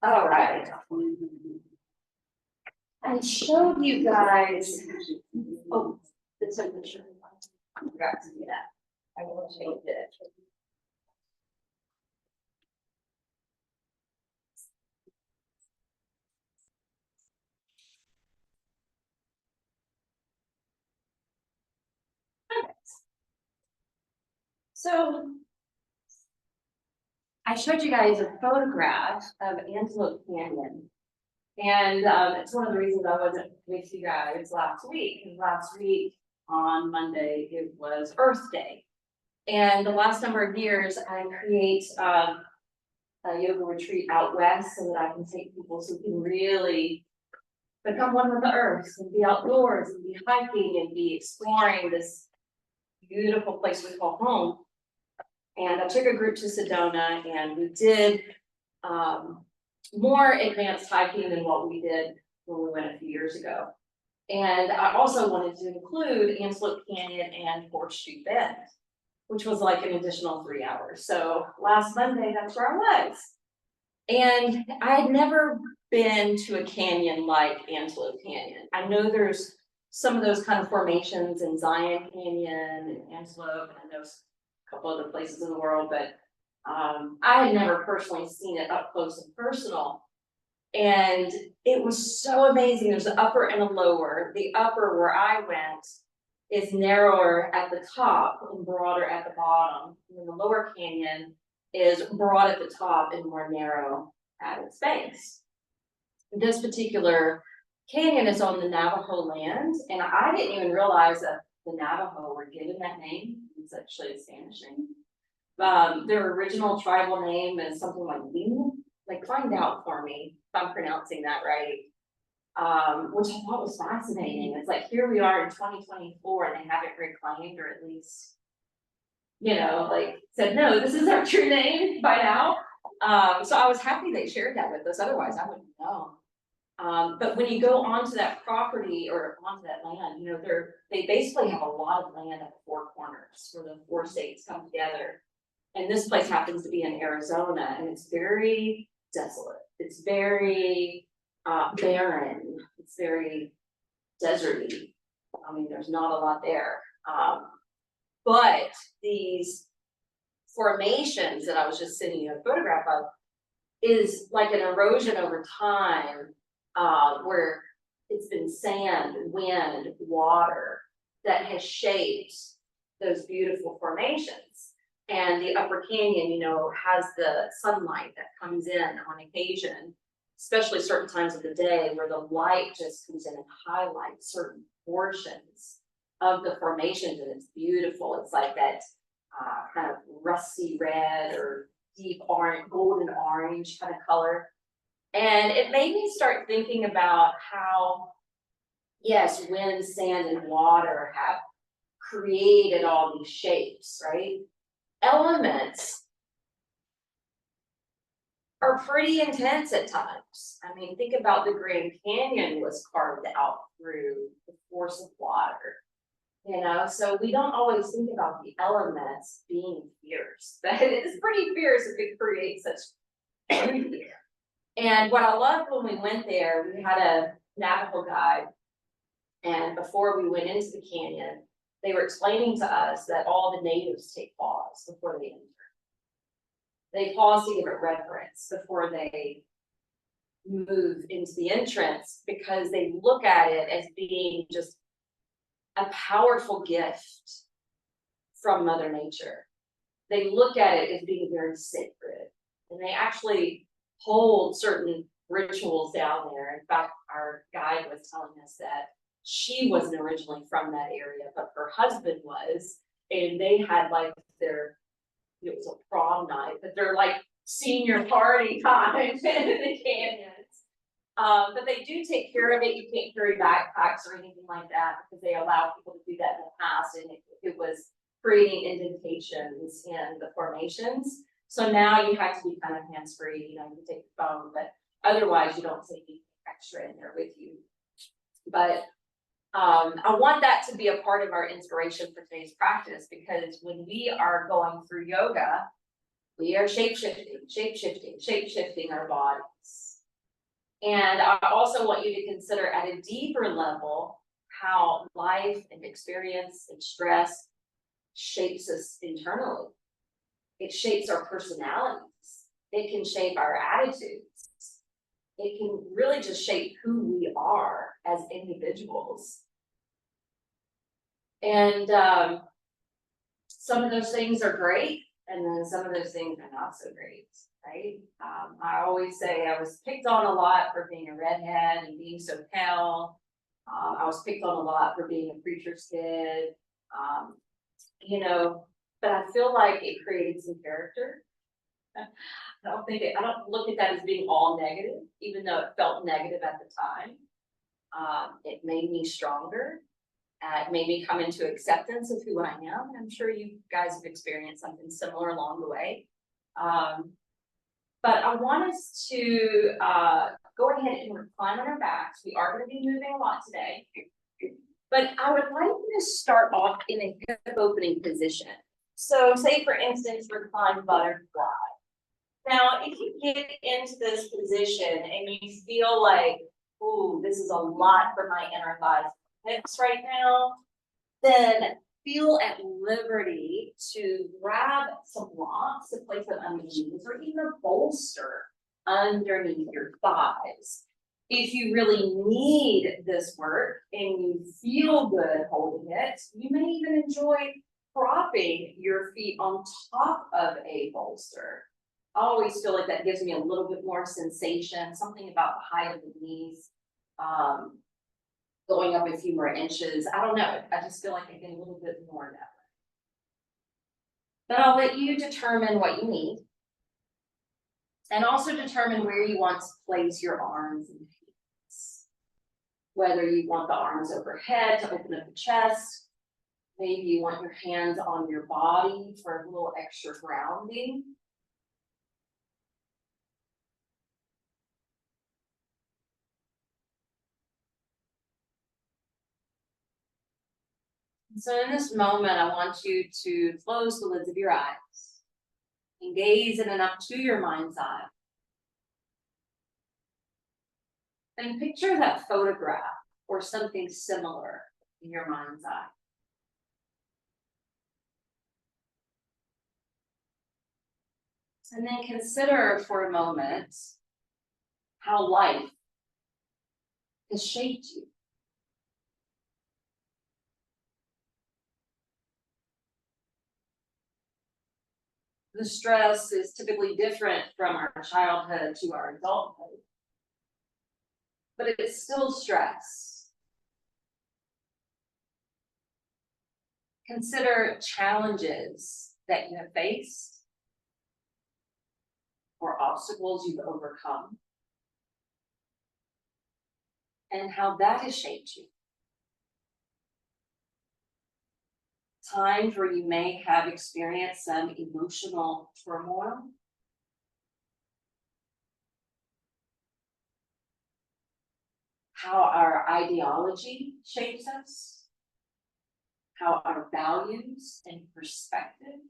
All right. I showed you guys, oh, the temperature. I forgot to do that. I will change it. Okay. So I showed you guys a photograph of Antelope Canyon. And it's one of the reasons I wasn't with you guys last week. Because last week on Monday, it was Earth Day. And the last number of years, I create a yoga retreat out west so that I can take people so we can really become one with the earth and be outdoors and be hiking and be exploring this beautiful place we call home. And I took a group to Sedona and we did more advanced hiking than what we did when we went a few years ago. And I also wanted to include Antelope Canyon and Horseshoe Bend, which was like an additional 3 hours. So last Monday, that's where I was. And I had never been to a canyon like Antelope Canyon. I know there's some of those kind of formations in Zion Canyon and Antelope, and I know a couple other places in the world, but I had never personally seen it up close and personal. And it was so amazing. There's an upper and a lower. The upper where I went is narrower at the top and broader at the bottom. And then the lower canyon is broad at the top and more narrow at its base. This particular canyon is on the Navajo land, and I didn't even realize that the Navajo were given that name. It's actually a Spanish name. Their original tribal name is something like Ling. Like, find out for me if I'm pronouncing that right. Which I thought was fascinating. It's like, here we are in 2024 and they haven't reclaimed, or at least, you know, like said, no, this is our true name by now. So I was happy they shared that with us. Otherwise I wouldn't know. But when you go onto that property or onto that land, you know, they basically have a lot of land at the four corners where the four states come together. And this place happens to be in Arizona, and it's very desolate. It's very barren. It's very deserty. I mean, there's not a lot there. But these formations that I was just sending you a photograph of is like an erosion over time, where it's been sand, wind, water that has shaped those beautiful formations. And the upper canyon, you know, has the sunlight that comes in on occasion, especially certain times of the day where the light just comes in and highlights certain portions of the formations, and it's beautiful. It's like that kind of rusty red or deep orange, golden orange kind of color. And it made me start thinking about how, yes, wind, sand, and water have created all these shapes, right? Elements are pretty intense at times. I mean, think about the Grand Canyon was carved out through the force of water, you know? So we don't always think about the elements being fierce, but it is pretty fierce if it creates such beauty. And what I loved when we went there, we had a Navajo guide, and before we went into the canyon, they were explaining to us that all the natives take pause before they enter. They pause to give it reverence before they move into the entrance, because they look at it as being just a powerful gift from Mother Nature. They look at it as being very sacred, and they actually hold certain rituals down there. In fact, our guide was telling us that she wasn't originally from that area, but her husband was, and they had like it was a prom night, but they're like senior party time in the canyons. But they do take care of it. You can't carry backpacks or anything like that because they allow people to do that in the past, and it was creating indentations in the formations. So now you have to be kind of hands-free, you know, you can take your phone, but otherwise you don't take anything extra in there with you. But I want that to be a part of our inspiration for today's practice, because when we are going through yoga, We are shape-shifting our bodies. And I also want you to consider at a deeper level how life and experience and stress shapes us internally. It shapes our personalities. It can shape our attitudes. It can really just shape who we are as individuals. And some of those things are great, and then some of those things are not so great, right? I always say I was picked on a lot for being a redhead and being so pale. I was picked on a lot for being a preacher's kid, but I feel like it created some character. I don't look at that as being all negative, even though it felt negative at the time. It made me stronger. It made me come into acceptance of who I am. And I'm sure you guys have experienced something similar along the way. But I want us to go ahead and recline on our backs. We are going to be moving a lot today. But I would like you to start off in a hip opening position. So say, for instance, reclined butterfly. Now, if you get into this position and you feel like, ooh, this is a lot for my inner thighs and hips right now, then feel at liberty to grab some blocks to place them underneath, or even a bolster underneath your thighs. If you really need this work and you feel good holding it, you may even enjoy propping your feet on top of a bolster. I always feel like that gives me a little bit more sensation, something about the height of the knees, going up a few more inches. I don't know. I just feel like I get a little bit more that way. But I'll let you determine what you need. And also determine where you want to place your arms and feet. Whether you want the arms overhead to open up the chest. Maybe you want your hands on your body for a little extra grounding. So in this moment, I want you to close the lids of your eyes and gaze in and up to your mind's eye. And picture that photograph or something similar in your mind's eye. And then consider for a moment how life has shaped you. The stress is typically different from our childhood to our adulthood, but it's still stress. Consider challenges that you have faced or obstacles you've overcome and how that has shaped you. Times where you may have experienced some emotional turmoil. How our ideology shapes us. How our values and perspective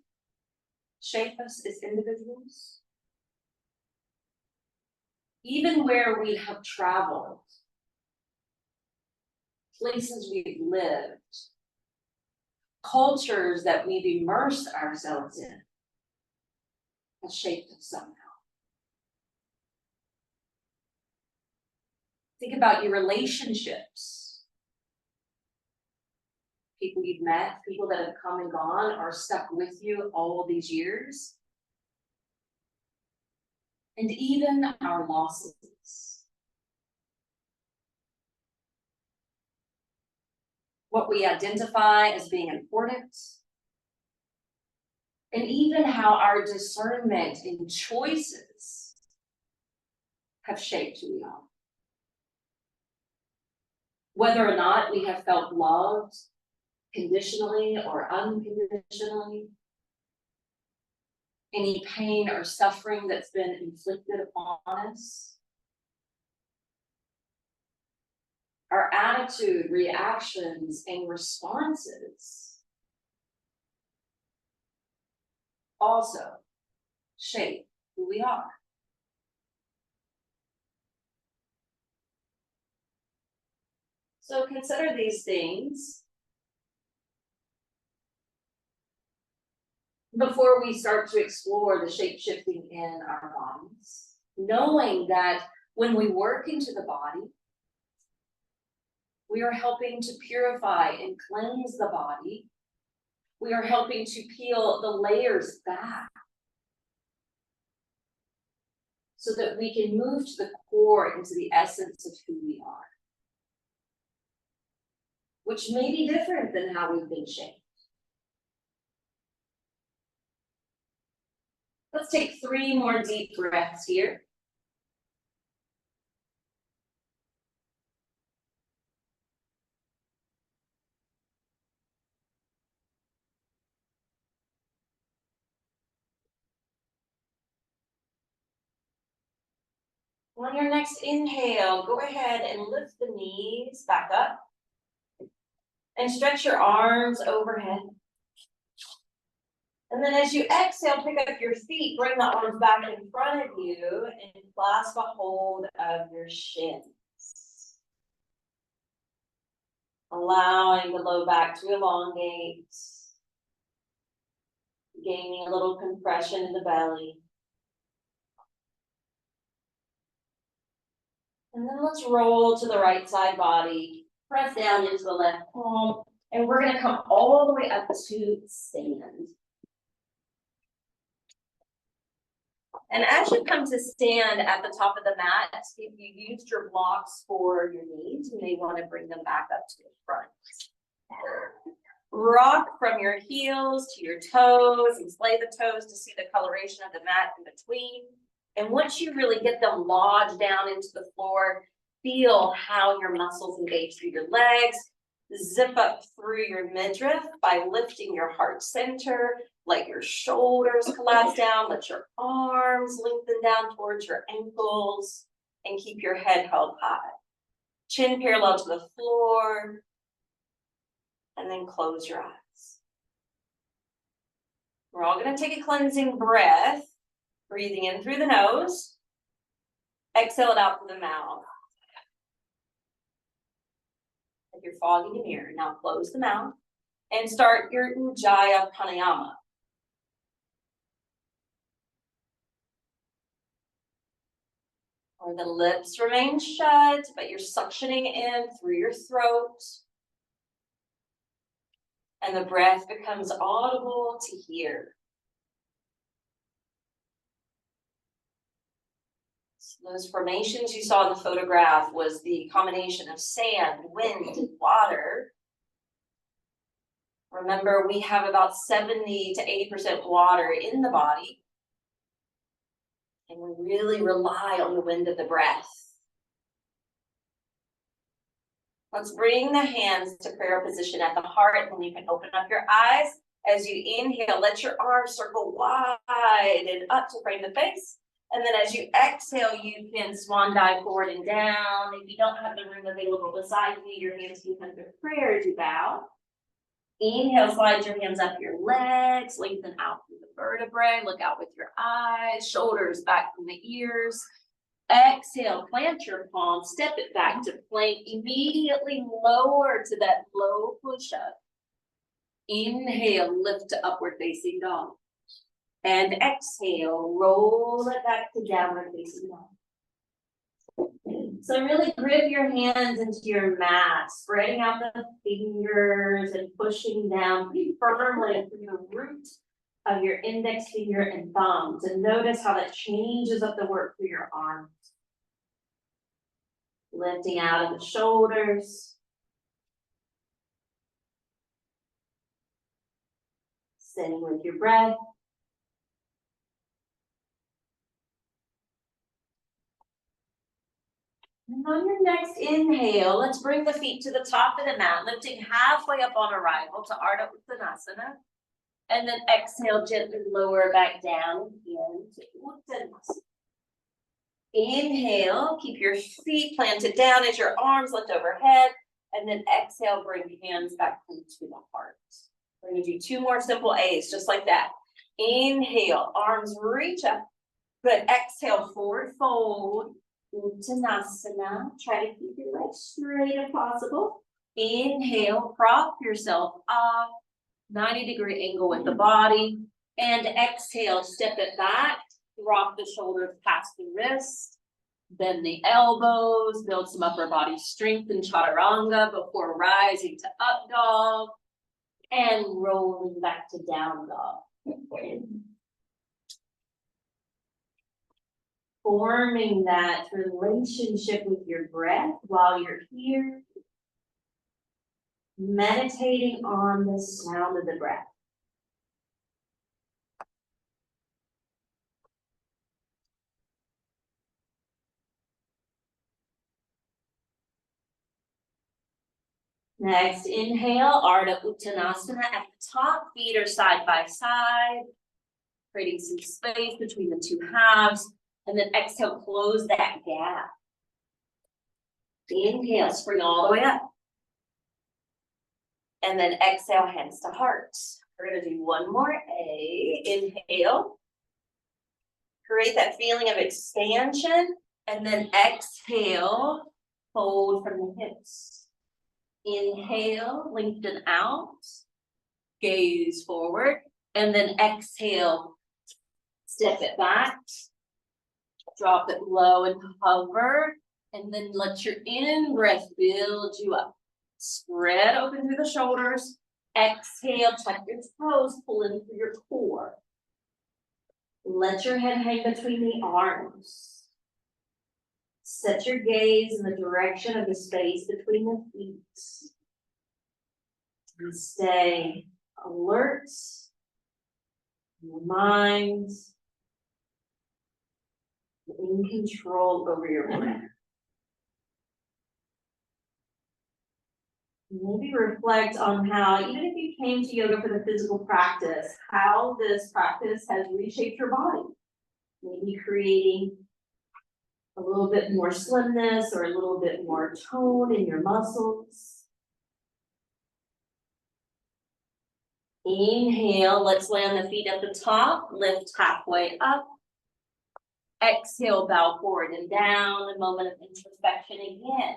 shape us as individuals. Even where we have traveled, places we've lived, cultures that we've immersed ourselves in has shaped us somehow. Think about your relationships. People you've met, people that have come and gone, are stuck with you all these years. And even our losses. What we identify as being important, and even how our discernment and choices have shaped who we are. Whether or not we have felt loved conditionally or unconditionally, any pain or suffering that's been inflicted upon us, our attitude, reactions, and responses also shape who we are. So consider these things before we start to explore the shape shifting in our bodies, knowing that when we work into the body, we are helping to purify and cleanse the body. We are helping to peel the layers back so that we can move to the core, into the essence of who we are, which may be different than how we've been shaped. Let's take 3 more deep breaths here. On your next inhale, go ahead and lift the knees back up and stretch your arms overhead. And then as you exhale, pick up your feet, bring the arms back in front of you and clasp a hold of your shins. Allowing the low back to elongate, gaining a little compression in the belly. And then let's roll to the right side body, press down into the left palm, and we're going to come all the way up to stand. And as you come to stand at the top of the mat, if you used your blocks for your knees, you may want to bring them back up to the front. Rock from your heels to your toes and splay the toes to see the coloration of the mat in between. And once you really get them lodged down into the floor, feel how your muscles engage through your legs. Zip up through your midriff by lifting your heart center. Let your shoulders collapse down. Let your arms lengthen down towards your ankles. And keep your head held high. Chin parallel to the floor. And then close your eyes. We're all going to take a cleansing breath. Breathing in through the nose. Exhale it out through the mouth. Like you're fogging a mirror. Now close the mouth and start your Ujjayi pranayama. Or the lips remain shut, but you're suctioning in through your throat. And the breath becomes audible to hear. Those formations you saw in the photograph was the combination of sand, wind, and water. Remember, we have about 70 to 80% water in the body. And we really rely on the wind of the breath. Let's bring the hands to prayer position at the heart, and then you can open up your eyes. As you inhale, let your arms circle wide and up to frame the face. And then as you exhale, you can swan dive forward and down. If you don't have the room available beside you, your hands can come to prayer as you bow. Inhale, slide your hands up your legs, lengthen out through the vertebrae, look out with your eyes, shoulders back from the ears. Exhale, plant your palm, step it back to plank, immediately lower to that low push-up. Inhale, lift to upward facing dog. And exhale, roll it back to downward facing dog. So really grip your hands into your mat, spreading out the fingers and pushing down pretty firmly through the root of your index finger and thumbs. And notice how that changes up the work through your arms. Lifting out of the shoulders. Sitting with your breath. And on your next inhale, let's bring the feet to the top of the mat, lifting halfway up on arrival to Ardha Uttanasana. And then exhale, gently lower back down into Uttanasana. Inhale, keep your feet planted down as your arms lift overhead. And then exhale, bring hands back into the heart. We're going to do 2 more simple A's, just like that. Inhale, arms reach up. Good, exhale, forward fold. Uttanasana, try to keep your legs straight if possible. Inhale, prop yourself up, 90-degree angle with the body. And exhale, step it back, drop the shoulders past the wrist, bend the elbows, build some upper body strength in chaturanga before rising to up dog and rolling back to down dog. Forming that relationship with your breath while you're here, meditating on the sound of the breath. Next, inhale, Ardha Uttanasana at the top, feet are side by side, creating some space between the two halves, and then exhale, close that gap. Inhale, spring all the way up. And then exhale, hands to heart. We're gonna do one more A, inhale. Create that feeling of expansion, and then exhale, fold from the hips. Inhale, lengthen out, gaze forward, and then exhale, step it back, drop it low and hover, and then let your in-breath build you up. Spread open through the shoulders, exhale, tuck your toes, pull in through your core. Let your head hang between the arms. Set your gaze in the direction of the space between the feet. And stay alert in your mind, in control over your breath. Maybe reflect on how, even if you came to yoga for the physical practice, how this practice has reshaped your body. Maybe creating a little bit more slimness or a little bit more tone in your muscles. Inhale, let's land the feet at the top, lift halfway up. Exhale, bow forward and down, a moment of introspection again.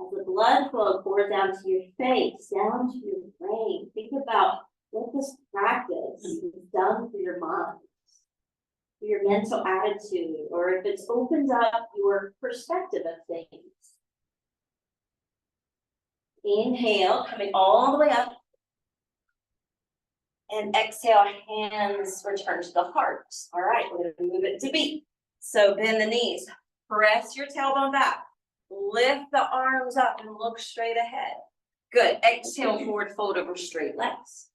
As the blood flow pours down to your face, down to your brain, think about what this practice has done for your mind, for your mental attitude, or if it's opened up your perspective of things. Inhale, coming all the way up. And exhale, hands return to the heart. All right, we're gonna move it to B. So bend the knees, press your tailbone back, lift the arms up and look straight ahead. Good, exhale, forward fold over straight legs.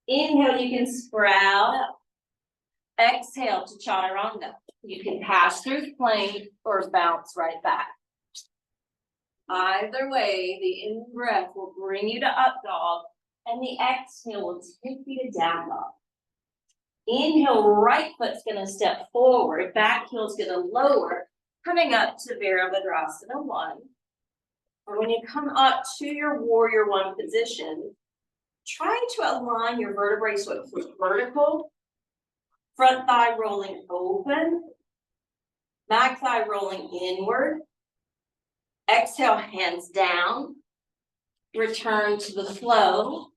Inhale, you can sprout up. Exhale to chaturanga. You can pass through plank or bounce right back. Either way, the in-breath will bring you to up dog, and the exhale will take you to down dog. Inhale, right foot's gonna step forward, back heel's gonna lower, coming up to Virabhadrasana 1. Or when you come up to your warrior 1 position, try to align your vertebrae so it's vertical, front thigh rolling open, back thigh rolling inward. Exhale, hands down, return to the flow.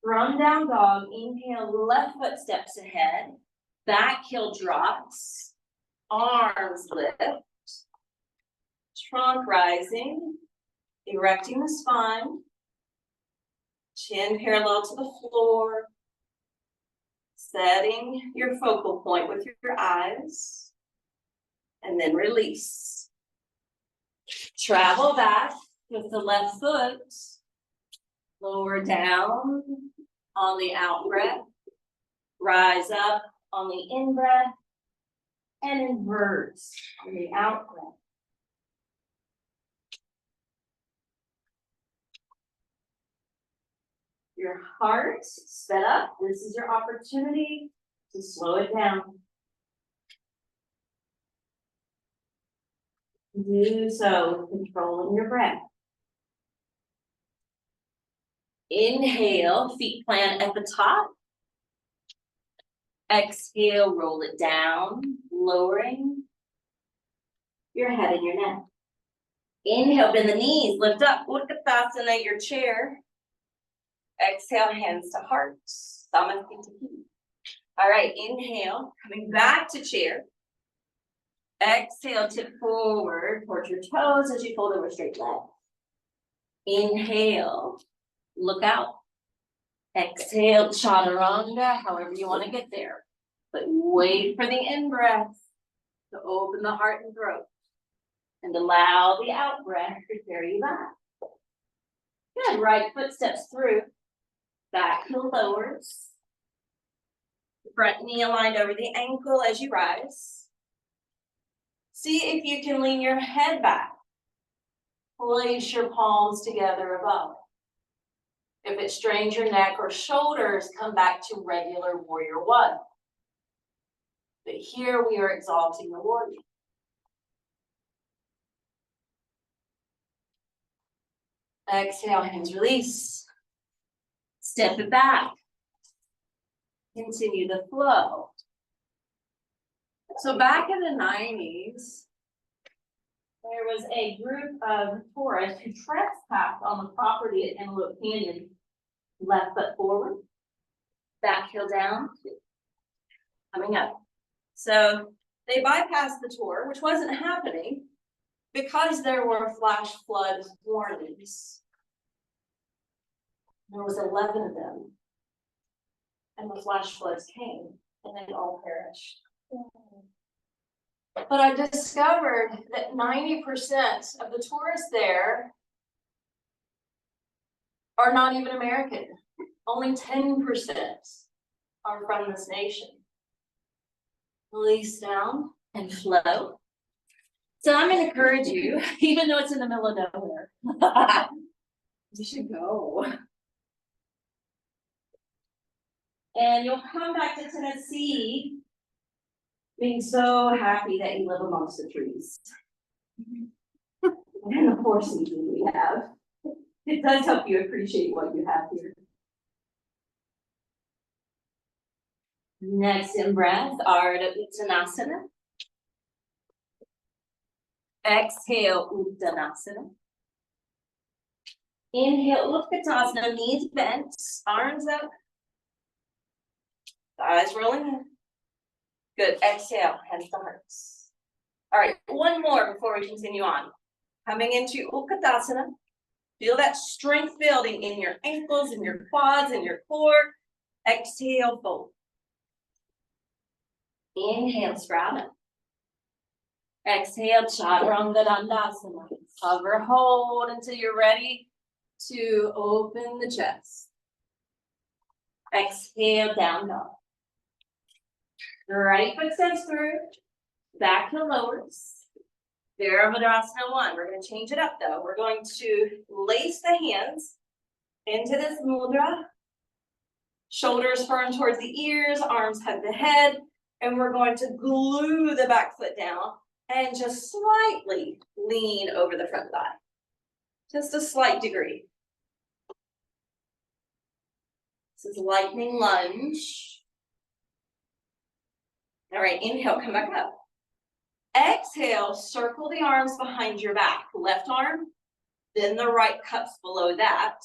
From down dog, inhale, left foot steps ahead, back heel drops, arms lift, trunk rising, erecting the spine, chin parallel to the floor, setting your focal point with your eyes, and then release. Travel back with the left foot, lower down on the out breath, rise up on the in breath, and invert on the out breath. Your heart sped up. This is your opportunity to slow it down. Do so with controlling your breath. Inhale, feet plant at the top. Exhale, roll it down, lowering your head and your neck. Inhale, bend the knees, lift up, Utkatasana, your chair. Exhale, hands to heart, Samasthiti. All right, inhale, coming back to chair. Exhale, tip forward towards your toes as you fold over straight leg. Inhale, look out. Exhale, chaturanga, however you want to get there. But wait for the in-breath to open the heart and throat. And allow the out-breath to carry you back. Good, right foot steps through. Back heel lowers. Front knee aligned over the ankle as you rise. See if you can lean your head back. Place your palms together above. If it strains your neck or shoulders, come back to regular warrior one. But here we are exalting the warrior. Exhale, hands release. Step it back. Continue the flow. So back in the 90s, there was a group of tourists who trespassed on the property at Antelope Canyon. Left foot forward, back heel down, coming up. So they bypassed the tour, which wasn't happening because there were flash flood warnings. There was 11 of them. And the flash floods came and they all perished. But I discovered that 90% of the tourists there are not even American. Only 10% are from this nation. Release down and flow. So I'm going to encourage you, even though it's in the middle of nowhere, you should go. And you'll come back to Tennessee being so happy that you live amongst the trees. And the horses we have. It does help you appreciate what you have here. Next in breath, Ardha Uttanasana. Exhale, Uttanasana. Inhale, Utkatasana, knees bent, arms up. Eyes rolling in. Good, exhale, hands to hearts. All right, one more before we continue on. Coming into Utkatasana. Feel that strength building in your ankles, in your quads, in your core. Exhale, fold. Inhale, sprout up. Exhale, chaturanga dandasana. Hover, hold until you're ready to open the chest. Exhale, down dog. Right foot steps through. Back heel lowers. Virabhadrasana 1. We're going to change it up though. We're going to lace the hands into this mudra. Shoulders firm towards the ears, arms hug the head, and we're going to glue the back foot down and just slightly lean over the front thigh. Just a slight degree. This is lightning lunge. All right, inhale, come back up. Exhale, circle the arms behind your back. Left arm, then the right cups below that.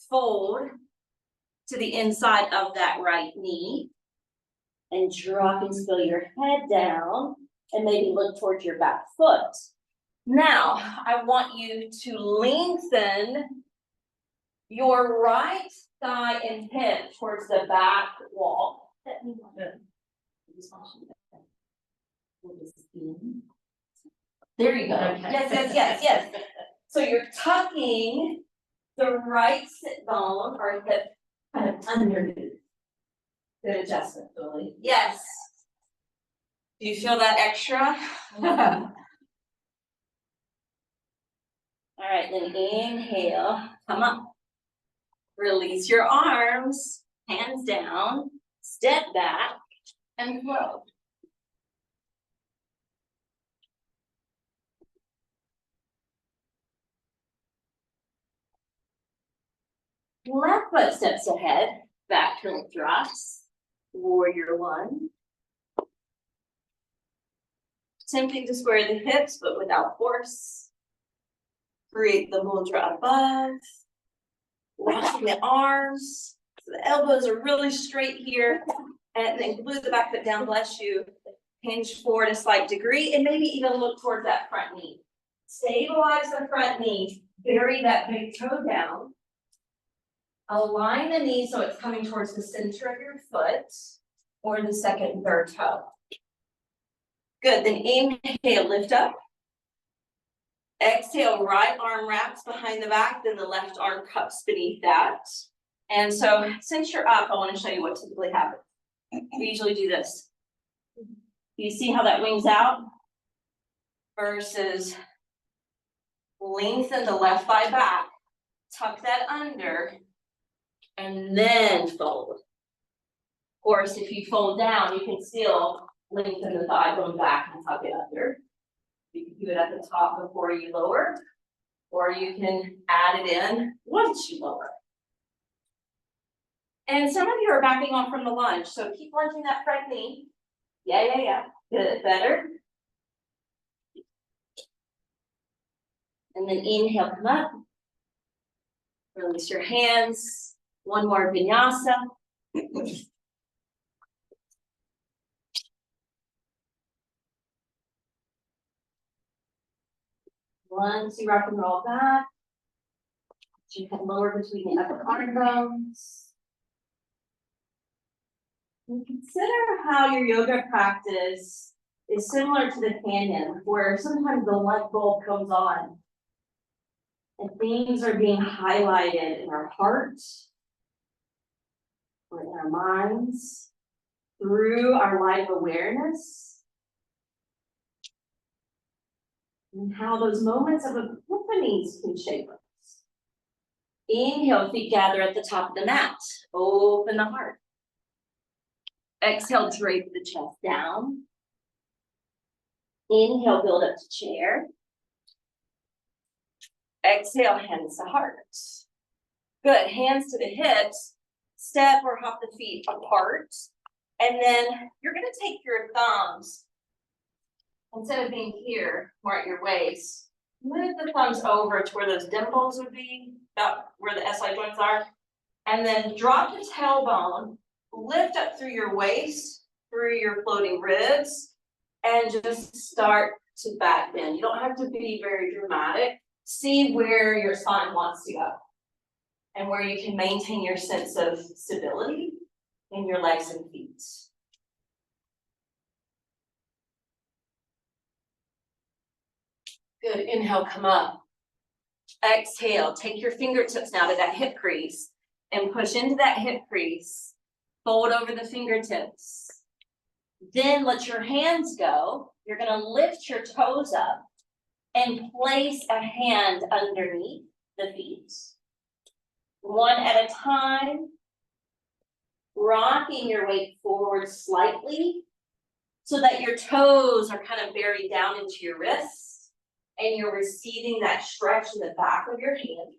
Fold to the inside of that right knee. And drop and spill your head down and maybe look towards your back foot. Now, I want you to lengthen your right thigh and hip towards the back wall. There you go. Okay. Yes. So you're tucking the right sit bone or hip kind of underneath. Good adjustment, Julie. Yes. Do you feel that extra? All right, then inhale, come up. Release your arms, hands down, step back, and flow. Left foot steps ahead, back turn thrust, warrior one. Attempting to square the hips, but without force. Create the mudra above. Washing the arms, so the elbows are really straight here, and then glue the back foot down, bless you. Hinge forward a slight degree, and maybe even look towards that front knee. Stabilize the front knee, bury that big toe down. Align the knee so it's coming towards the center of your foot, or the second and third toe. Good, then inhale, lift up. Exhale, right arm wraps behind the back, then the left arm cups beneath that. And so since you're up, I want to show you what typically happens. We usually do this. You see how that wings out? Versus lengthen the left thigh back, tuck that under, and then fold. Of course, if you fold down, you can still lengthen the thigh bone back and tuck it under. You can do it at the top before you lower, or you can add it in once you lower. And some of you are backing off from the lunge, so keep lunging that front knee. Yeah. Good, better. And then inhale, come up. Release your hands. One more vinyasa. One, two, rock and roll back. You can lower between the upper arm bones. And consider how your yoga practice is similar to the canyon, where sometimes the light bulb comes on and things are being highlighted in our hearts or in our minds through our life awareness. And how those moments of epiphanies can shape us. Inhale, feet gather at the top of the mat. Open the heart. Exhale, drape the chest down. Inhale, build up to chair. Exhale, hands to heart. Good, hands to the hips. Step or hop the feet apart. And then you're gonna take your thumbs, instead of being here, more at your waist, move the thumbs over to where those dimples would be, about where the SI joints are. And then drop the tailbone, lift up through your waist, through your floating ribs, and just start to back bend. You don't have to be very dramatic. See where your spine wants to go and where you can maintain your sense of stability in your legs and feet. Good, inhale, come up. Exhale, take your fingertips now to that hip crease and push into that hip crease. Fold over the fingertips. Then let your hands go. You're gonna lift your toes up and place a hand underneath the feet. One at a time. Rocking your weight forward slightly so that your toes are kind of buried down into your wrists and you're receiving that stretch in the back of your hand.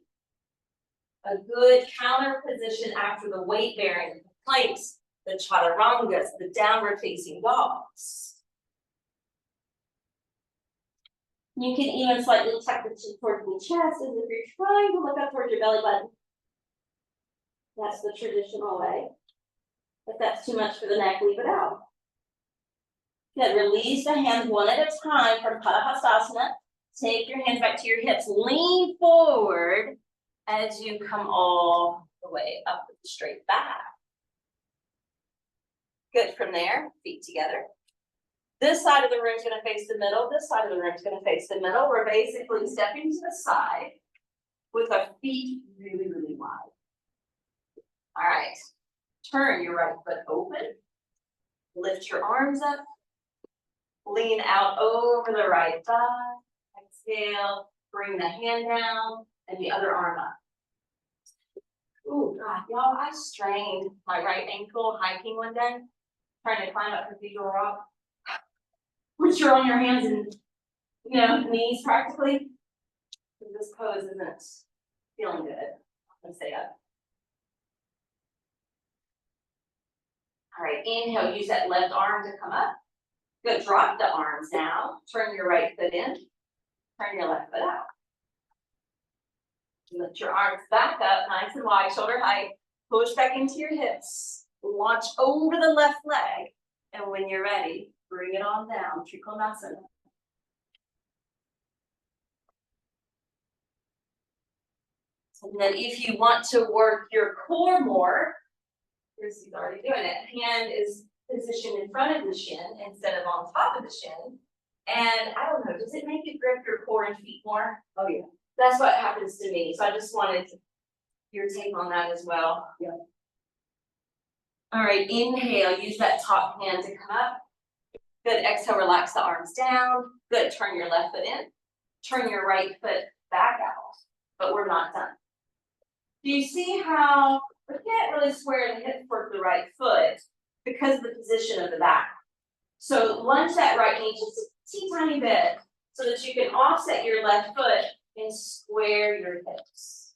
A good counter position after the weight bearing planks, the chaturangas, the downward facing dogs. You can even slightly tuck the chin towards the chest as if you're trying to look up towards your belly button. That's the traditional way. If that's too much for the neck, leave it out. Good, release the hands one at a time from Padahastasana. Take your hands back to your hips. Lean forward as you come all the way up with the straight back. Good, from there, feet together. This side of the room is going to face the middle. This side of the room is going to face the middle. We're basically stepping to the side with our feet really, really wide. All right, turn your right foot open. Lift your arms up. Lean out over the right thigh. Exhale, bring the hand down and the other arm up. Oh God, y'all, I strained my right ankle hiking one day, trying to climb up Cathedral Rock. Which you're on your hands and knees practically. This pose isn't feeling good. I'm gonna say that. All right, inhale, use that left arm to come up. Good, drop the arms now. Turn your right foot in. Turn your left foot out. Lift your arms back up, nice and wide, shoulder height. Push back into your hips. Launch over the left leg. And when you're ready, bring it on down, Trikonasana. And then if you want to work your core more, Chrissy's already doing it. Hand is positioned in front of the shin instead of on top of the shin. And I don't know, does it make you grip your core and feet more? Oh yeah. That's what happens to me. So I just wanted your take on that as well. Yeah. All right, inhale, use that top hand to come up. Good, exhale, relax the arms down. Good, turn your left foot in. Turn your right foot back out, but we're not done. Do you see how we can't really square the hip toward the right foot because of the position of the back? So lunge that right knee just a teeny tiny bit so that you can offset your left foot and square your hips.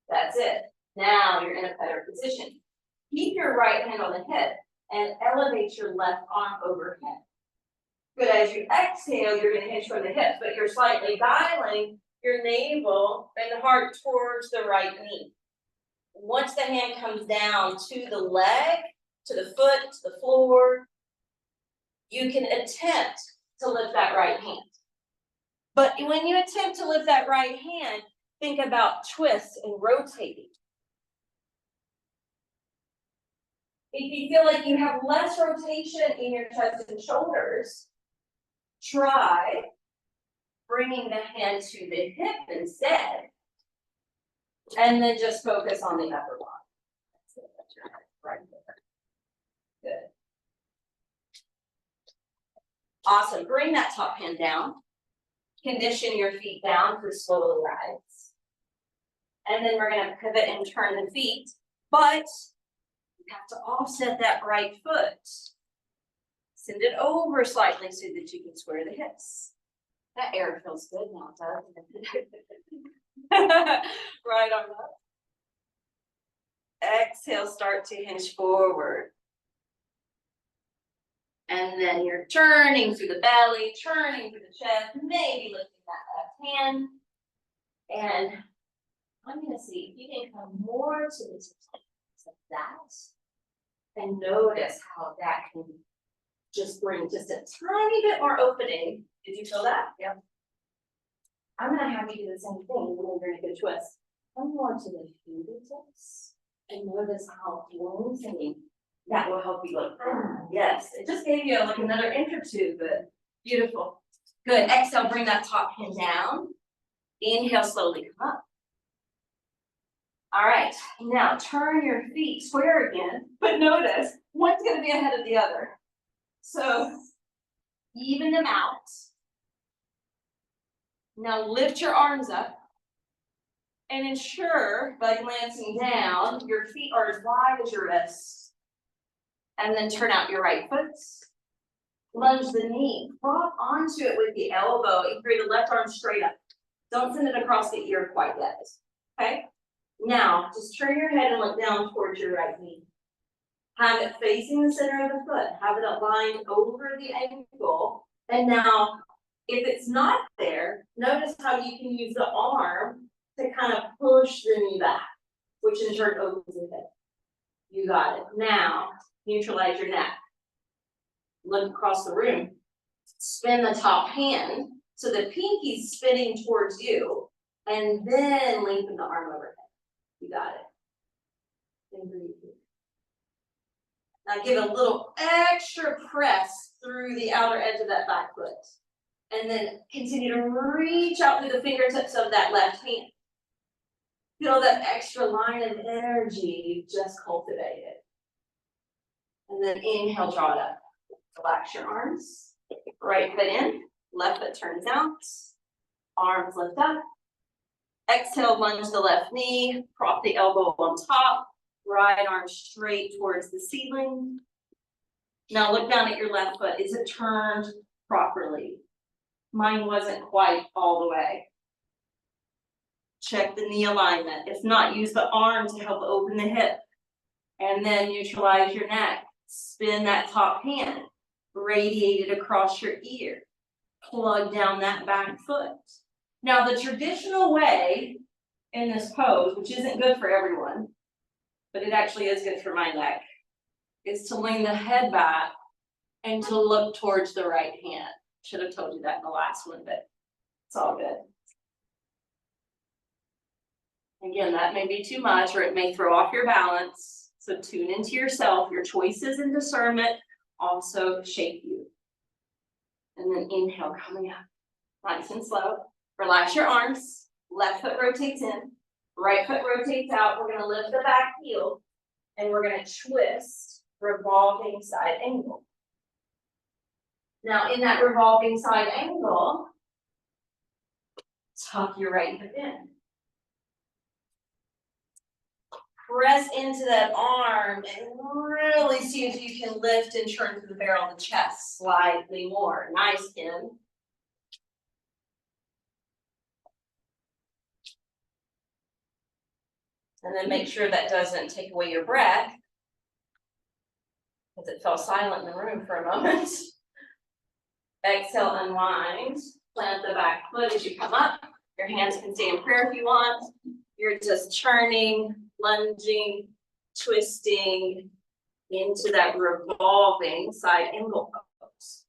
That's it. Now you're in a better position. Keep your right hand on the hip and elevate your left arm overhead. Good, as you exhale, you're going to hinge from the hips, but you're slightly dialing your navel and heart towards the right knee. Once the hand comes down to the leg, to the foot, to the floor, you can attempt to lift that right hand. But when you attempt to lift that right hand, think about twists and rotating. If you feel like you have less rotation in your chest and shoulders, try bringing the hand to the hip instead, and then just focus on the upper body. Right there. Good. Awesome. Bring that top hand down. Condition your feet down for slow rise. And then we're going to pivot and turn the feet, but you have to offset that right foot. Send it over slightly so that you can square the hips. That air feels good now, doesn't it? Right arm up. Exhale, start to hinge forward. And then you're turning through the belly, turning through the chest, maybe lifting that left hand. And I'm going to see if you can come more to the tips of that. And notice how that can just bring just a tiny bit more opening. Did you feel that? Yep. I'm going to have you do the same thing. We're going to do a twist. Come more to the fingertips. And notice how lengthening that will help you look. Yes, it just gave you like another inch or two, but beautiful. Good. Exhale, bring that top hand down. Inhale, slowly come up. All right, now turn your feet square again, but notice one's going to be ahead of the other. So even them out. Now lift your arms up and ensure by glancing down, your feet are as wide as your wrists. And then turn out your right foot. Lunge the knee, prop onto it with the elbow and create the left arm straight up. Don't send it across the ear quite yet. Okay? Now, just turn your head and look down towards your right knee. Have it facing the center of the foot. Have it aligned over the ankle. And now, if it's not there, notice how you can use the arm to kind of push the knee back, which in turn opens the hip. You got it. Now, neutralize your neck. Look across the room. Spin the top hand so the pinky's spinning towards you, and then lengthen the arm overhead. You got it. And breathe. Now give a little extra press through the outer edge of that back foot. And then continue to reach out through the fingertips of that left hand. Feel that extra line of energy you've just cultivated. And then inhale, draw it up. Relax your arms. Right foot in, left foot turns out. Arms lift up. Exhale, lunge the left knee, prop the elbow on top. Right arm straight towards the ceiling. Now look down at your left foot. Is it turned properly? Mine wasn't quite all the way. Check the knee alignment. If not, use the arm to help open the hip. And then neutralize your neck. Spin that top hand. Radiate it across your ear. Plug down that back foot. Now the traditional way in this pose, which isn't good for everyone, but it actually is good for my neck, is to lean the head back and to look towards the right hand. Should have told you that in the last one, but it's all good. Again, that may be too much, or it may throw off your balance. So tune into yourself. Your choices and discernment also shape you. And then inhale, coming up, nice and slow. Relax your arms. Left foot rotates in, right foot rotates out. We're gonna lift the back heel, and we're gonna twist, revolving side angle. Now in that revolving side angle, tuck your right hip in. Press into that arm and really see if you can lift and turn to the barrel of the chest slightly more. Nice, Kim. And then make sure that doesn't take away your breath, because it fell silent in the room for a moment. Exhale, unwind. Plant the back foot as you come up. Your hands can stay in prayer if you want. You're just churning, lunging, twisting into that revolving side angle pose.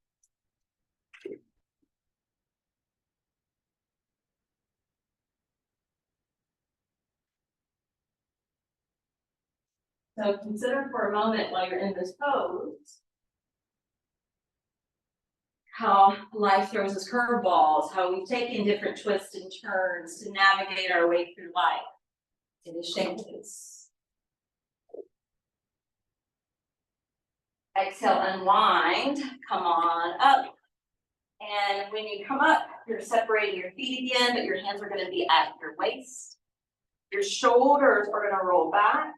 So consider for a moment while you're in this pose how life throws us curveballs, how we've taken different twists and turns to navigate our way through life. It is changes. Exhale, unwind, come on up. And when you come up, you're separating your feet again, but your hands are going to be at your waist. Your shoulders are going to roll back,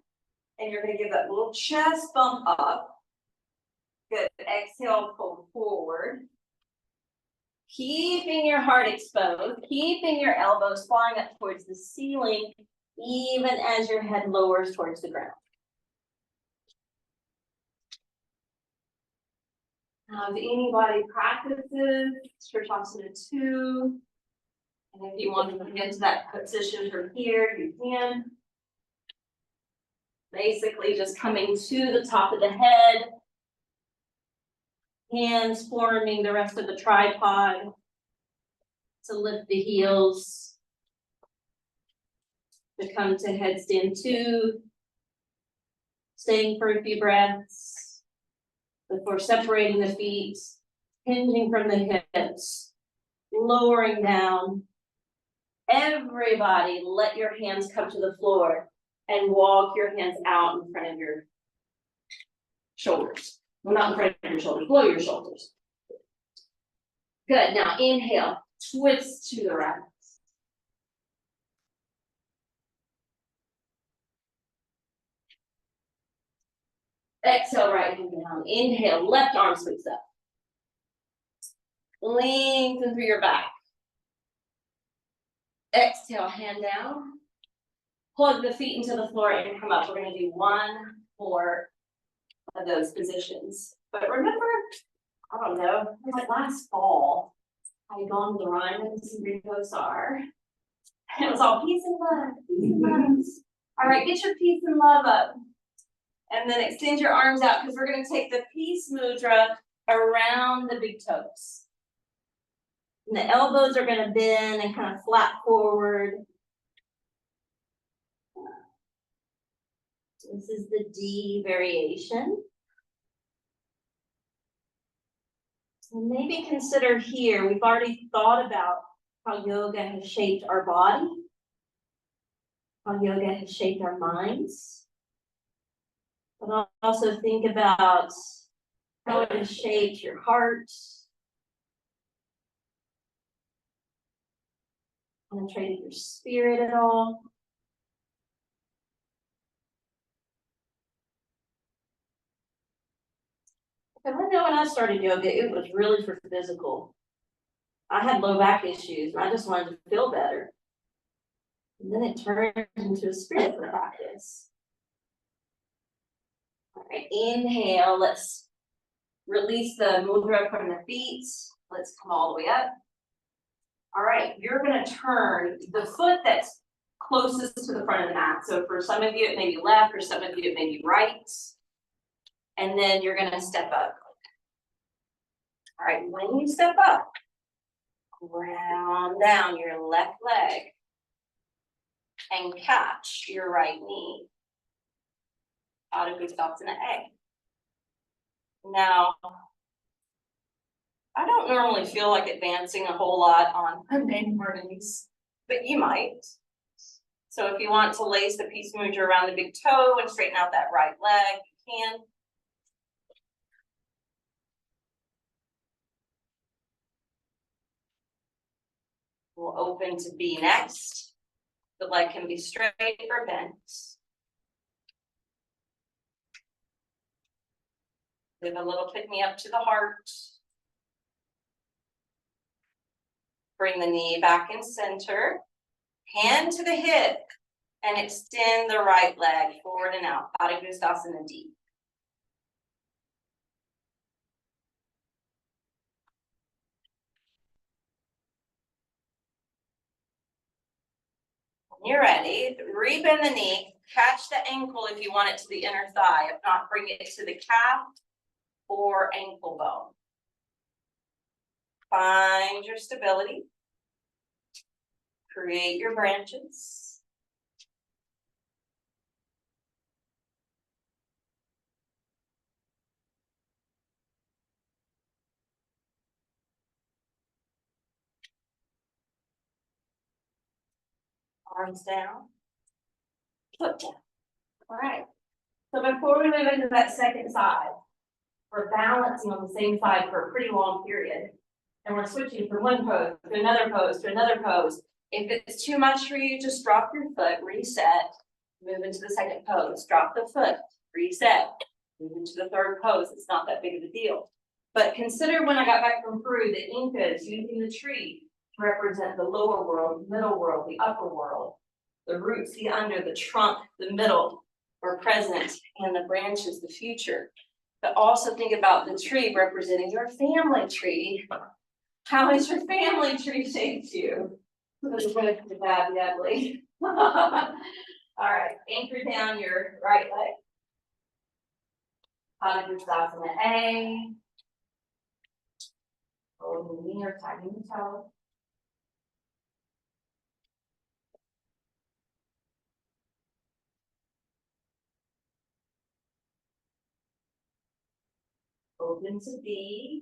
and you're going to give that little chest bump up. Good. Exhale, pull forward. Keeping your heart exposed, keeping your elbows flying up towards the ceiling, even as your head lowers towards the ground. Now, if anybody practices Sirsasana 2, and if you want to get into that position from here, you can. Basically, just coming to the top of the head, hands forming the rest of the tripod to lift the heels, to come to headstand 2, staying for a few breaths before separating the feet, hinging from the hips, lowering down. Everybody, let your hands come to the floor and walk your hands out in front of your shoulders. Well, not in front of your shoulders, below your shoulders. Good, now inhale, twist to the right. Exhale, right hand down. Inhale, left arm sweeps up. Lengthen through your back. Exhale, hand down. Plug the feet into the floor and come up. We're going to do 1 more of those positions. But remember, I don't know, like last fall, I had gone to the Ryman's and Ringo Sar. And it was all peace and love, peace and love. All right, get your peace and love up. And then extend your arms out, because we're going to take the peace mudra around the big toes. And the elbows are going to bend and kind of flap forward. This is the D variation. So maybe consider here, we've already thought about how yoga has shaped our body, how yoga has shaped our minds. But also think about how it has shaped your heart, penetrated your spirit at all. Because I know when I started yoga, it was really for physical. I had low back issues, and I just wanted to feel better. And then it turned into a spiritual practice. All right, inhale, let's release the mudra from the feet. Let's come all the way up. All right, you're gonna turn the foot that's closest to the front of the mat. So for some of you, it may be left, for some of you, it may be right. And then you're gonna step up. All right, when you step up, ground down your left leg and catch your right knee. Out of Gustasana A. Now, I don't normally feel like advancing a whole lot on Monday mornings, but you might. So if you want to lace the peace mudra around the big toe and straighten out that right leg, you can. We'll open to B next. The leg can be straight or bent. Give a little pick me up to the heart. Bring the knee back in center. Hand to the hip and extend the right leg forward and out. Out of Gustasana D. When you're ready, rebend the knee. Catch the ankle if you want it to the inner thigh. If not, bring it to the calf or ankle bone. Find your stability. Create your branches. Arms down. Foot down. All right. So before we move into that second side, we're balancing on the same side for a pretty long period. And we're switching from one pose to another pose to another pose. If it's too much for you, just drop your foot, reset, move into the second pose, drop the foot, reset, move into the third pose. It's not that big of a deal. But consider when I got back from Peru, the Incas using the tree to represent the lower world, middle world, the upper world, the roots, the under, the trunk, the middle, or present, and the branches, the future. But also think about the tree representing your family tree. How has your family tree shaped you? The good, the bad, the ugly. All right, anchor down your right leg. Pada Gustasana A. Holding the knee or tucking the toe. Open to B.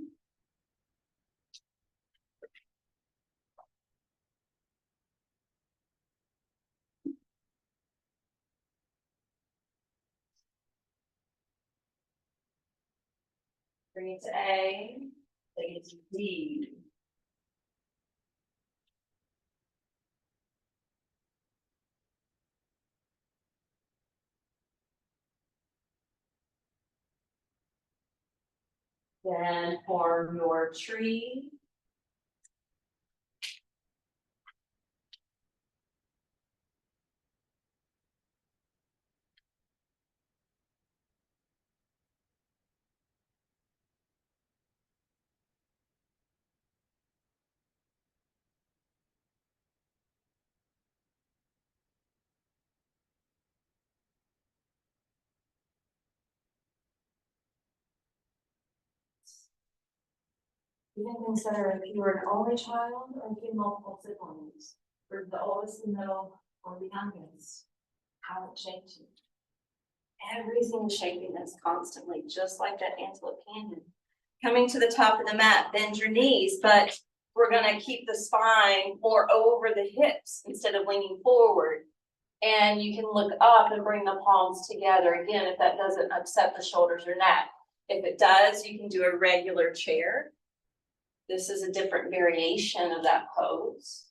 Bring it to A. Take it to D. Then form your tree. You can consider if you were an only child or if you had multiple siblings, or the oldest, the middle, or the youngest, how it shaped you. Everything is shaping us constantly, just like that Antelope Canyon. Coming to the top of the mat, bend your knees, but we're gonna keep the spine more over the hips instead of leaning forward. And you can look up and bring the palms together. Again, if that doesn't upset the shoulders or neck. If it does, you can do a regular chair. This is a different variation of that pose.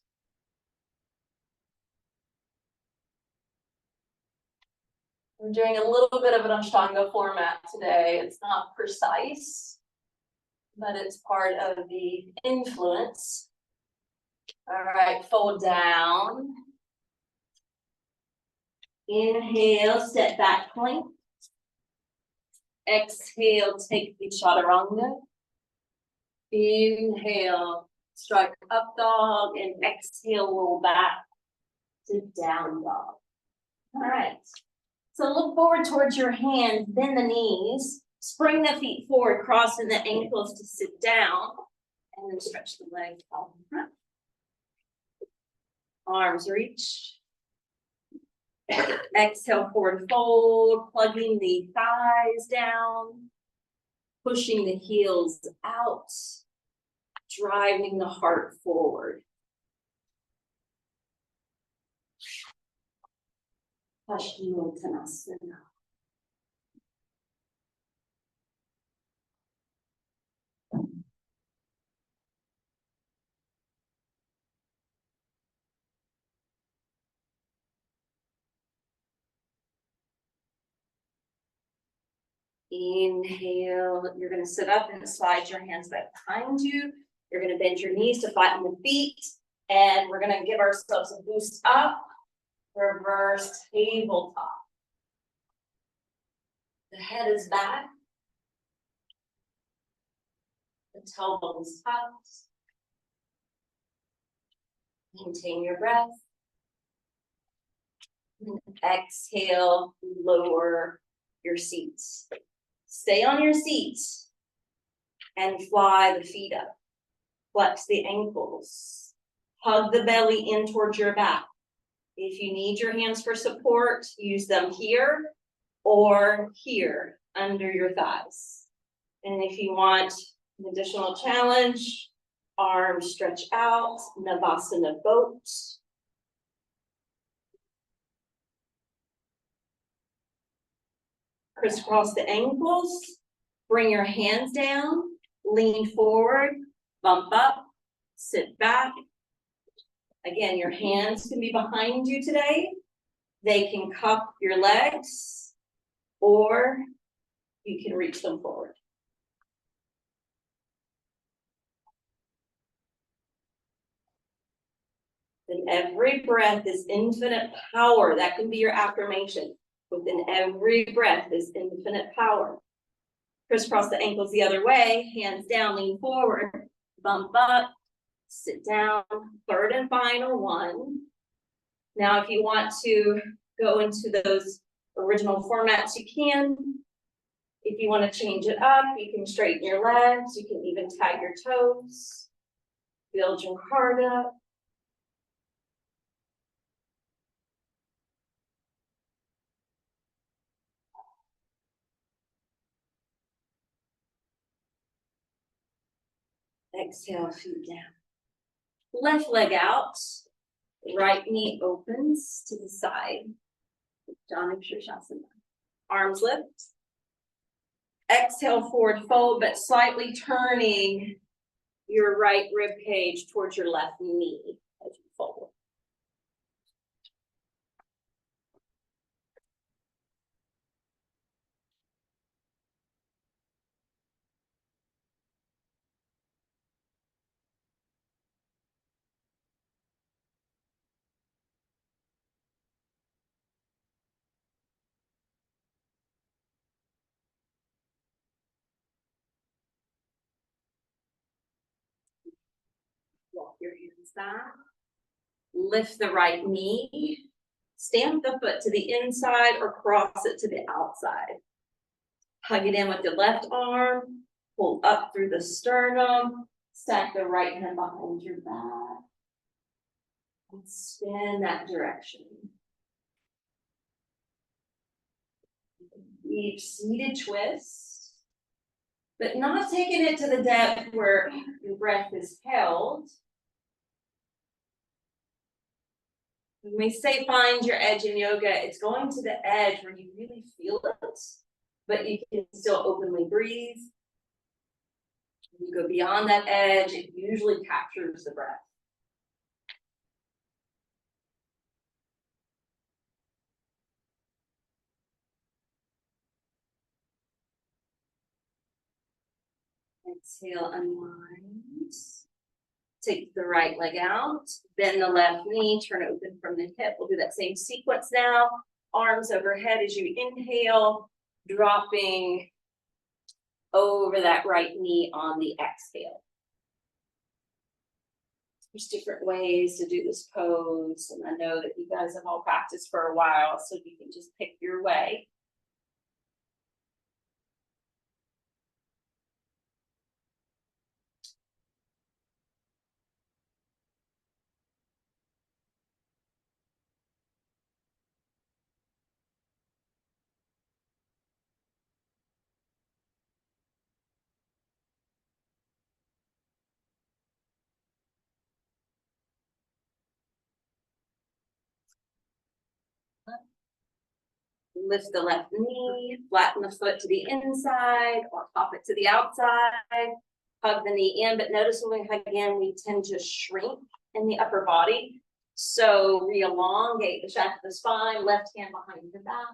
We're doing a little bit of an Ashtanga format today. It's not precise, but it's part of the influence. All right, fold down. Inhale, step back plank. Exhale, take the chaturanga. Inhale, strike up dog, and exhale, roll back to down dog. All right. So look forward towards your hands, bend the knees, spring the feet forward, crossing the ankles to sit down, and then stretch the legs out in front. Arms reach. Exhale, forward fold, plugging the thighs down, pushing the heels out, driving the heart forward. Paschimottanasana. Inhale, you're going to sit up and slide your hands back behind you. You're going to bend your knees to flatten the feet. And we're going to give ourselves a boost up. Reverse tabletop. The head is back. The tailbone is tucked. Maintain your breath. And exhale, lower your seats. Stay on your seats and fly the feet up. Flex the ankles. Hug the belly in towards your back. If you need your hands for support, use them here or here under your thighs. And if you want an additional challenge, arms stretch out, Navasana boat. Crisscross the ankles, bring your hands down, lean forward, bump up, sit back. Again, your hands can be behind you today. They can cup your legs, or you can reach them forward. Then every breath is infinite power. That can be your affirmation. Within every breath is infinite power. Crisscross the ankles the other way, hands down, lean forward, bump up, sit down, third and final one. Now, if you want to go into those original formats, you can. If you want to change it up, you can straighten your legs, you can even tag your toes, build your heart up. Exhale, feet down. Left leg out, right knee opens to the side. Janu Shirshasana. Arms lift. Exhale, forward fold, but slightly turning your right rib cage towards your left knee as you fold. Walk your hands back. Lift the right knee. Stamp the foot to the inside or cross it to the outside. Hug it in with the left arm. Pull up through the sternum. Stack the right hand behind your back. And spin that direction. Each seated twist, but not taking it to the depth where your breath is held. When we say find your edge in yoga, it's going to the edge where you really feel it, but you can still openly breathe. When you go beyond that edge, it usually captures the breath. Exhale, unwind. Take the right leg out, bend the left knee, turn open from the hip. We'll do that same sequence now. Arms overhead as you inhale, dropping over that right knee on the exhale. There's different ways to do this pose, and I know that you guys have all practiced for a while, so you can just pick your way. Lift the left knee, flatten the foot to the inside or pop it to the outside. Hug the knee in, but notice when we hug in, we tend to shrink in the upper body. So re-elongate the shaft of the spine, left hand behind your back.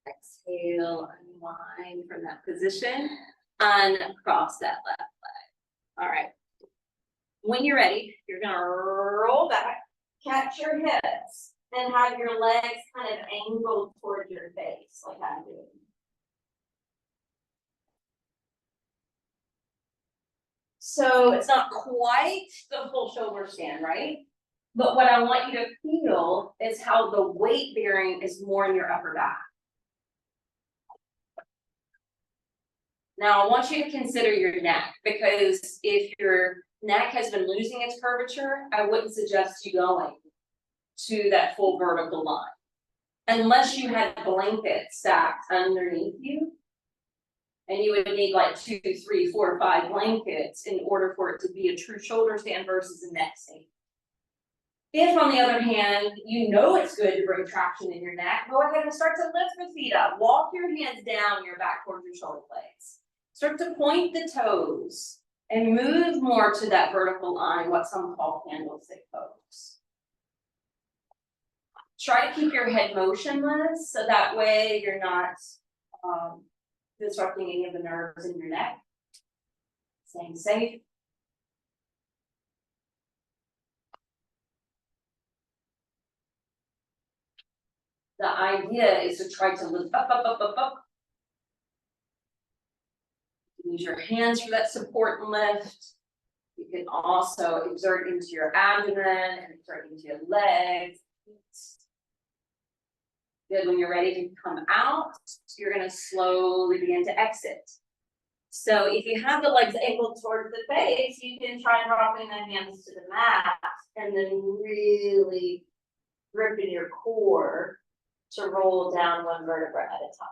Exhale, unwind from that position, uncross that left leg. All right. When you're ready, you're gonna roll back, catch your hips, and have your legs kind of angled toward your face, like I'm doing. So it's not quite the full shoulder stand, right? But what I want you to feel is how the weight bearing is more in your upper back. Now I want you to consider your neck, because if your neck has been losing its curvature, I wouldn't suggest you going to that full vertical line. Unless you had blankets stacked underneath you. And you would need like 2, 3, 4, 5 blankets in order for it to be a true shoulder stand versus a neck stand. If, on the other hand, you know it's good to bring traction in your neck, go ahead and start to lift the feet up. Walk your hands down your back towards your shoulder blades. Start to point the toes and move more to that vertical line, what some call candlestick pose. Try to keep your head motionless, so that way you're not disrupting any of the nerves in your neck. Staying safe. The idea is to try to lift up, up, up, up, up. Use your hands for that support and lift. You can also exert into your abdomen and exert into your legs. Good. When you're ready to come out, you're going to slowly begin to exit. So if you have the legs angled towards the face, you can try dropping the hands to the mat and then really gripping your core to roll down one vertebra at a time.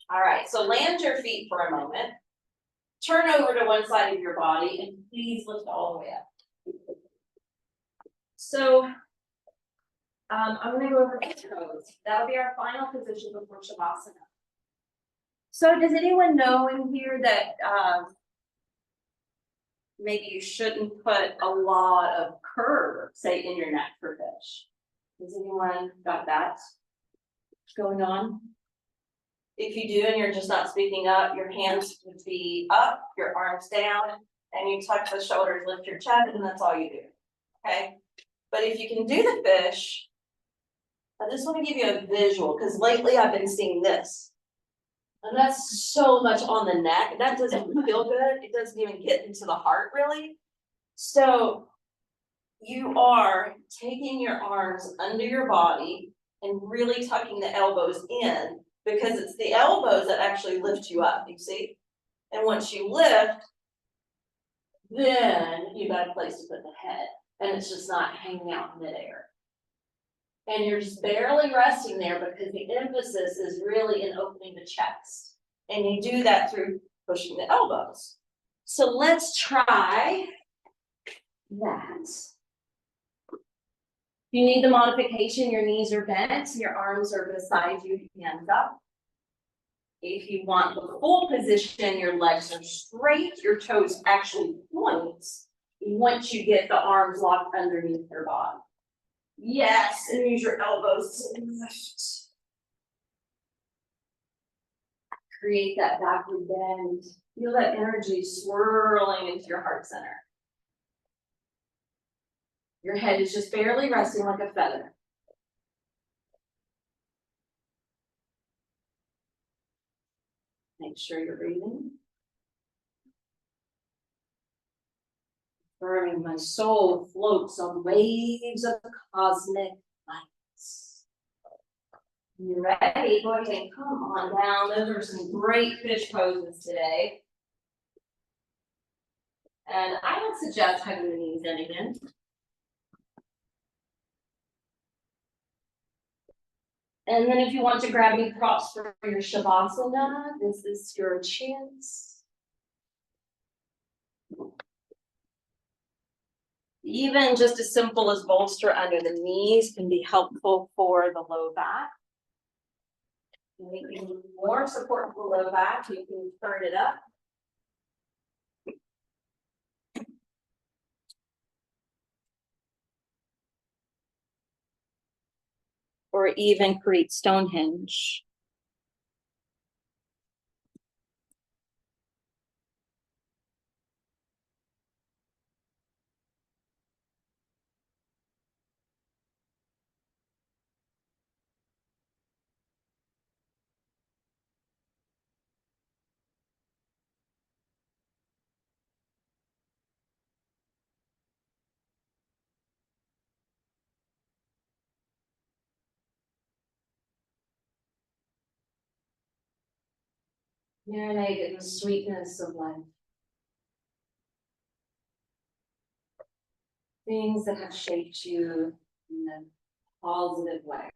All right, so land your feet for a moment. Turn over to one side of your body and please lift all the way up. So I'm going to go over the toes. That'll be our final position before Shavasana. So does anyone know in here that maybe you shouldn't put a lot of curve, say, in your neck for fish? Has anyone got that going on? If you do and you're just not speaking up, your hands would be up, your arms down, and you tuck the shoulders, lift your chest, and that's all you do, okay? But if you can do the fish, I just want to give you a visual, because lately I've been seeing this. And that's so much on the neck, and that doesn't feel good. It doesn't even get into the heart, really. So you are taking your arms under your body and really tucking the elbows in, because it's the elbows that actually lift you up, you see? And once you lift, then you got a place to put the head, and it's just not hanging out in midair. And you're just barely resting there because the emphasis is really in opening the chest. And you do that through pushing the elbows. So let's try that. If you need the modification, your knees are bent, your arms are beside you, hands up. If you want the full position, your legs are straight, your toes actually point. Once you get the arms locked underneath your body. Yes, and use your elbows to lift. Create that backward bend. Feel that energy swirling into your heart center. Your head is just barely resting like a feather. Make sure you're breathing. Affirming my soul floats on waves of cosmic lights. When you're ready, go ahead and come on down. Those are some great fish poses today. And I would suggest hugging the knees in again. And then if you want to grab any props for your Shavasana, this is your chance. Even just as simple as bolster under the knees can be helpful for the low back. If you need more support for the low back, you can turn it up. Or even create Stonehenge. Marinate in the sweetness of life. Things that have shaped you in a positive way.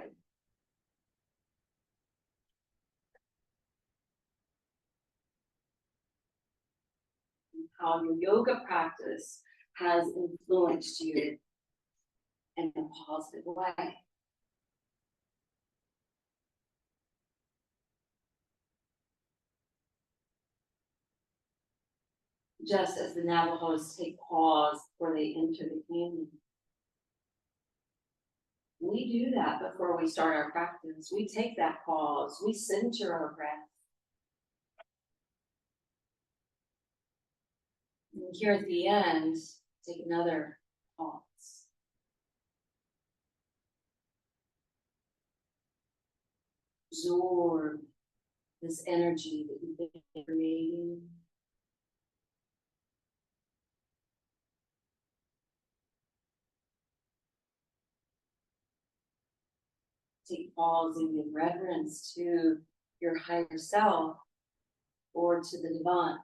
And how your yoga practice has influenced you in a positive way. Just as the Navajos take pause before they enter the canyon. We do that before we start our practice. We take that pause, we center our breath. And here at the end, take another pause. Absorb this energy that you've been creating. Take pause and give reverence to your higher self or to the divine.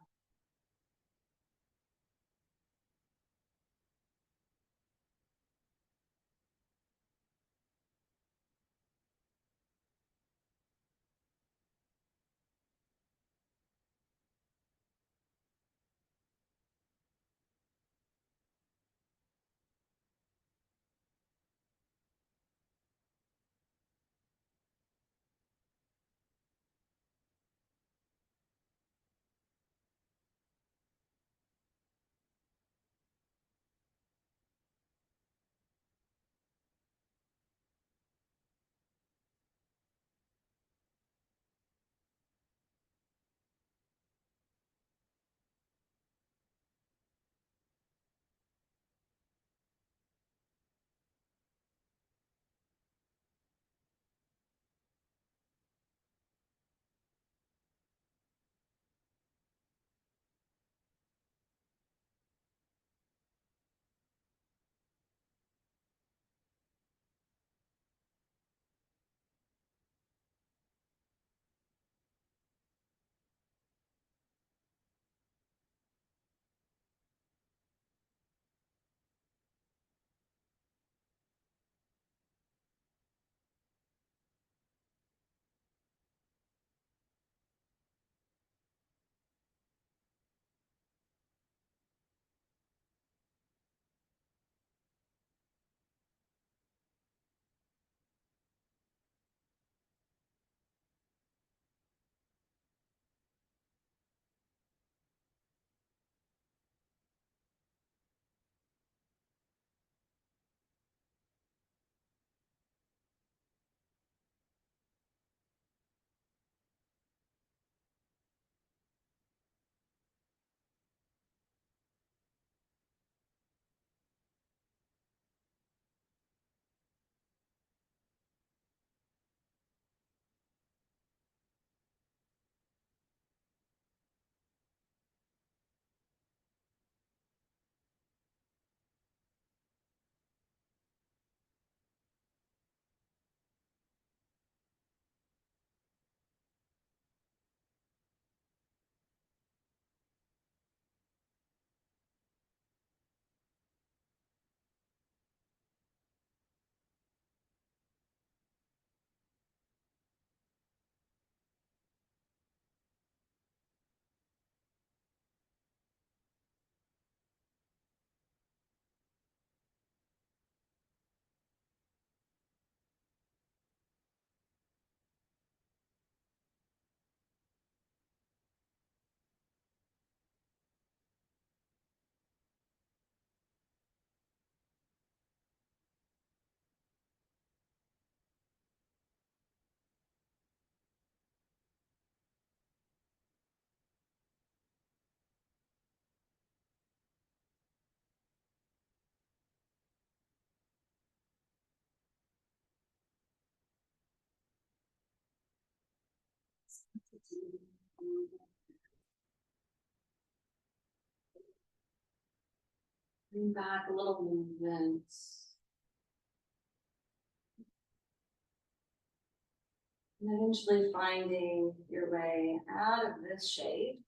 Bring back a little movement. And eventually finding your way out of this shape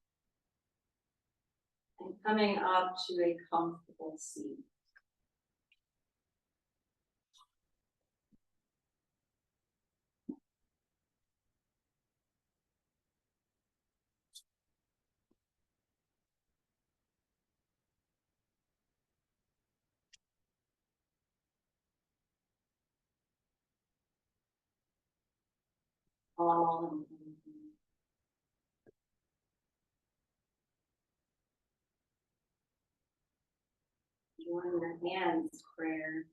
and coming up to a comfortable seat. Join your hands prayer.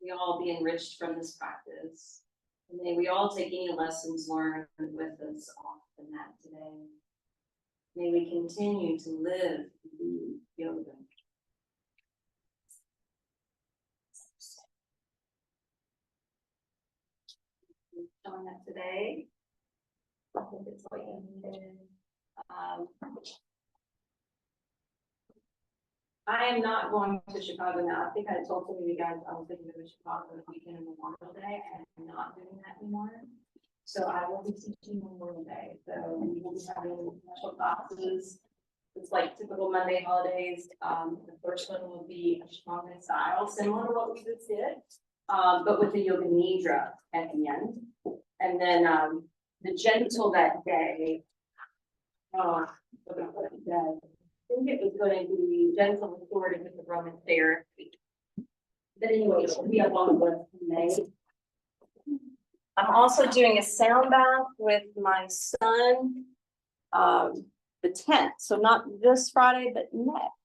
We all be enriched from this practice. And may we all take any lessons learned with us off the mat today. May we continue to live the yoga. Showing up today. I think it's like I am not going to Chicago now. I think I told some of you guys I was thinking of Chicago the weekend of Memorial Day, and I'm not doing that anymore. So I will be teaching Memorial Day. So we will be having special classes. It's like typical Monday holidays. The first one will be a Chicago style, similar to what we just did, but with the yoga nidra at the end. And then the gentle that day. I think it was going to be gentle restorative with the Roman therapy. But anyway, we have one list in May. I'm also doing a sound bath with my son, the 10th. So not this Friday, but next.